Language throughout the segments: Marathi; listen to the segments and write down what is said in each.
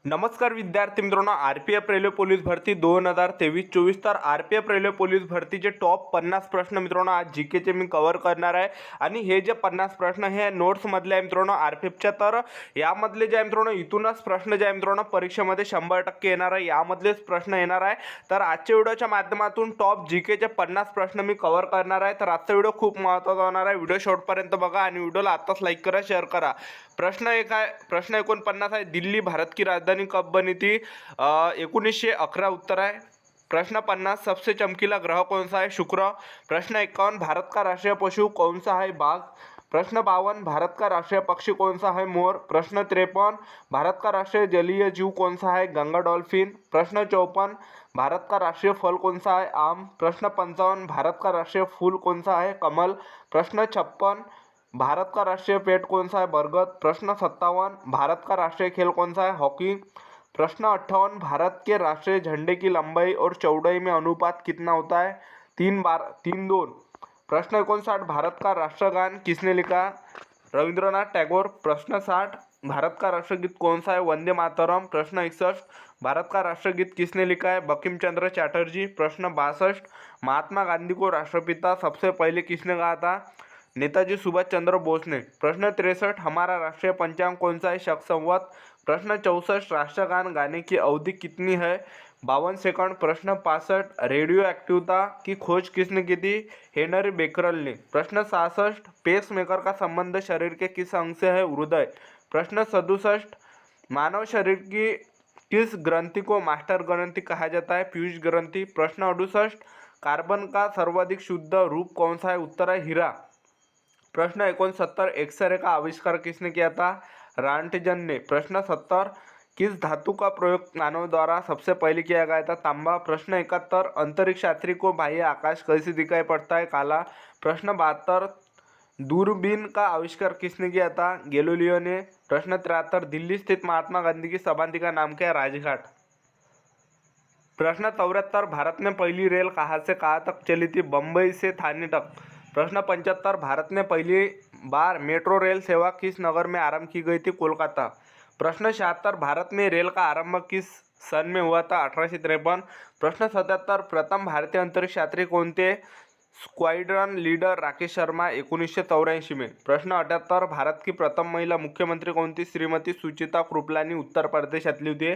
नमस्कार विद्यार्थी मित्रांनो, आरपीएफ रेल्वे पोलीस भरती 2023-24 तर आरपीएफ रेल्वे पोलीस भरतीचे टॉप 50 प्रश्न मित्रांनो आज जीकेचे मी कव्हर करणार आहे। आणि हे जे 50 प्रश्न हे नोट्समधले आहे मित्रांनो आरपीएफच्या, तर यामधले जे आहे मित्रांनो इथूनच प्रश्न जे आहे मित्रांनो परीक्षेमध्ये 100% येणार आहे, यामधलेच प्रश्न येणार आहे। तर आजच्या व्हिडिओच्या माध्यमातून टॉप जीकेचे 50 प्रश्न मी कव्हर करणार आहे। तर आजचा व्हिडिओ खूप महत्त्वाचा होणार आहे, व्हिडिओ शेवटपर्यंत बघा आणि व्हिडिओला आताच लाईक करा, शेअर करा। प्रश्न 49 आहे, दिल्ली भारत की राजधानी कब बनी थी? 1911 उत्तर है। प्रश्न 50, सबसे चमकीला ग्रह कौन सा है? शुक्र। प्रश्न 51, भारत का राष्ट्रीय पशु कौन सा है? बाघ। प्रश्न 52, भारत का राष्ट्रीय पक्षी कौन सा है? मोर। प्रश्न 53, भारत का राष्ट्रीय जलीय जीव कौन सा है? गंगा डॉल्फिन। प्रश्न 54, भारत का राष्ट्रीय फल कौन सा है? आम। प्रश्न 55, भारत का राष्ट्रीय फूल कौन सा है? कमल। प्रश्न 56, भारत का राष्ट्रीय पेट कौन सा है? बरगद। प्रश्न 57, भारत का राष्ट्रीय खेल कौन सा है? हॉकी। प्रश्न 58, भारत के राष्ट्रीय झंडे की लंबाई और चौड़ाई में अनुपात कितना होता है? 3:2। प्रश्न 59, भारत का राष्ट्रगान किसने लिखा? रविंद्रनाथ टैगोर। प्रश्न 60, भारत का राष्ट्रगीत कौन सा है? वंदे मातरम। प्रश्न 61, भारत का राष्ट्रगीत किसने लिखा है? बंकिम चंद्र चटर्जी। प्रश्न 62, महात्मा गांधी को राष्ट्रपिता सबसे पहले किसने कहा था? नेताजी सुभाष चंद्र बोस ने। प्रश्न 63, हमारा राष्ट्रीय पंचांग कौन सा है? शक संवत। प्रश्न 64, राष्ट्रगान गाने की अवधि कितनी है? 52 सेकंड। प्रश्न 65, रेडियो एक्टिविटी की खोज किसने की थी? हेनरी बेकरल ने। प्रश्न 66, पेस मेकर का संबंध शरीर के किस अंग से है? हृदय। प्रश्न 67, मानव शरीर की किस ग्रंथि को मास्टर ग्रंथि कहा जाता है? पीयूष ग्रंथि। प्रश्न 68, कार्बन का सर्वाधिक शुद्ध रूप कौन सा है? उत्तर है हीरा। प्रश्न 69, एक्सरे का आविष्कार किसने किया था? रांटजन ने। प्रश्न 70, किस धातु का प्रयोग मानव द्वारा सबसे पहले किया गया था? तांबा। प्रश्न 71, अंतरिक्ष यात्री को बाह्य आकाश कैसे दिखाई पड़ता है? काला। प्रश्न 72, दूरबीन का आविष्कार किसने किया था? गैलीलियो ने। प्रश्न 73, दिल्ली स्थित महात्मा गांधी की समाधि का नाम क्या है? राजघाट। प्रश्न 74, भारत में पहली रेल कहाँ से कहाँ तक चली थी? बम्बई से थाने तक। प्रश्न 75, भारत में पहली बार मेट्रो रेल सेवा किस नगर में आरंभ की गई थी? कोलकाता। प्रश्न 76, भारत में रेल का आरंभ किस सन में हुआ था? 1853। प्रश्न 77, प्रथम भारतीय अंतरिक्ष यात्री कौन थे? स्क्वाड्रन लीडर राकेश शर्मा 1984 में। प्रश्न 78, भारत की प्रथम महिला मुख्यमंत्री कोण थी? श्रीमती सुचिता कृपलानी उत्तर प्रदेशातली होती।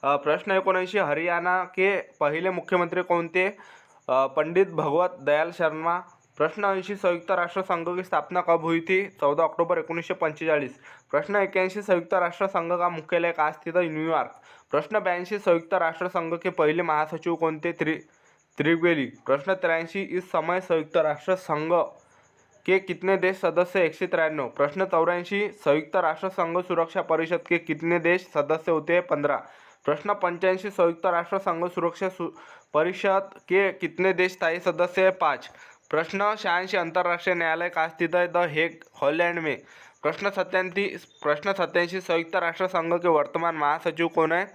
प्रश्न 79, हरियाणा के पहले मुख्यमंत्री कौन थे? पंडित भगवत दयाल शर्मा। प्रश्न 80, संयुक्त राष्ट्र संघ की स्थापना कब हुई थी? 14 अक्टूबर 1945। प्रश्न 81, संयुक्त राष्ट्र संघ का मुख्यालय कहाँ स्थित है? न्यूयॉर्क। प्रश्न 82, संयुक्त राष्ट्र संघ के पहले महासचिव कौन थे? त्रिवेदी। प्रश्न 83, इस समय संयुक्त राष्ट्र संघ के कितने देश सदस्य? 193। प्रश्न 84, संयुक्त राष्ट्र संघ सुरक्षा परिषद के कितने देश सदस्य होते हैं? 15। प्रश्न 85, संयुक्त राष्ट्र संघ सुरक्षा परिषद के कितने देश स्थायी सदस्य हैं? 5। प्रश्न 86, अंतर्राष्ट्रीय न्यायालय कहाँ स्थित है? द हेग, हॉलैंड में। प्रश्न 87, संयुक्त राष्ट्र संघ के वर्तमान महासचिव कौन है?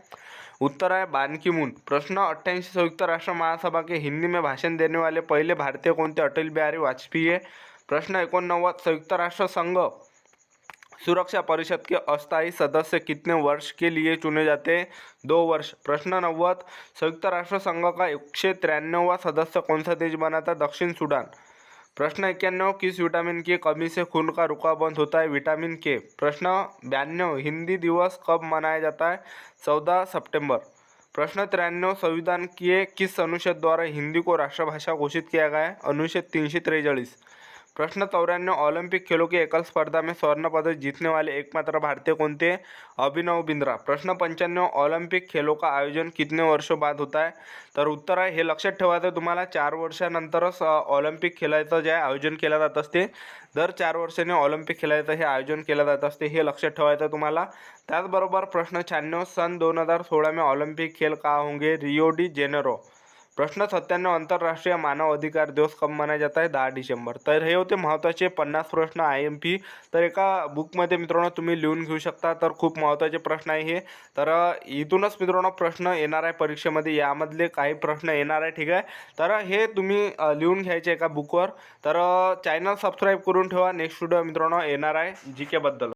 उत्तर है बान की मून। प्रश्न 88, संयुक्त राष्ट्र महासभा के हिंदी में भाषण देने वाले पहले भारतीय कौन थे? अटल बिहारी वाजपेयी। प्रश्न 89, संयुक्त राष्ट्र संघ सुरक्षा परिषद के अस्थायी सदस्य कितने वर्ष के लिए चुने जाते हैं? 2 वर्ष। प्रश्न 90, संयुक्त राष्ट्र संघ का 193वां सदस्य कौन सा देश बना था? दक्षिण सूडान। प्रश्न 91, किस विटामिन की कमी से खून का रुका बंद होता है? विटामिन के। प्रश्न 92, हिंदी दिवस कब मनाया जाता है? 14 सितंबर। प्रश्न 93, संविधान के किस अनुच्छेद द्वारा हिंदी को राष्ट्रभाषा घोषित किया गया है? अनुच्छेद 343। प्रश्न 94, ओलंपिक खेलों की एकल स्पर्धा में स्वर्ण पदक जीतने वाले एकमात्र भारतीय कौन थे? अभिनव बिंद्रा। प्रश्न 95, ऑलिम्पिक खेलों का आयोजन कितने वर्षों बाद होता है? तर उत्तर आहे, हे लक्षात ठेवायचं तुम्हाला, 4 वर्षानंतरच ऑलिम्पिक खेळायचं जे आयोजन केलं जात असते। दर 4 वर्षांनी ऑलिम्पिक खेळायचं हे आयोजन केलं जात असते, हे लक्षात ठेवायचं तुम्हाला। त्याचबरोबर प्रश्न 96, सन 2016 में ओलंपिक खेल कहाँ होंगे? Rio de Janeiro. प्रश्न 97, आंतरराष्ट्रीय मानव अधिकार दिवस कब मनाया जाता है? 10 डिसेंबर। तर हे होते महत्त्वाचे 50 प्रश्न IMP। तर एका बुकमध्ये मित्रांनो तुम्ही लिहून घेऊ शकता, तर खूप महत्त्वाचे प्रश्न आहे हे। तर इथूनच मित्रांनो प्रश्न येणार आहे परीक्षेमध्ये, यामधले काही प्रश्न येणार आहे, ठीक आहे। तर हे तुम्ही लिहून घ्यायचे एका बुकवर। तर चॅनल सबस्क्राईब करून ठेवा, नेक्स्ट व्हिडिओ मित्रांनो येणार आहे GK बद्दल।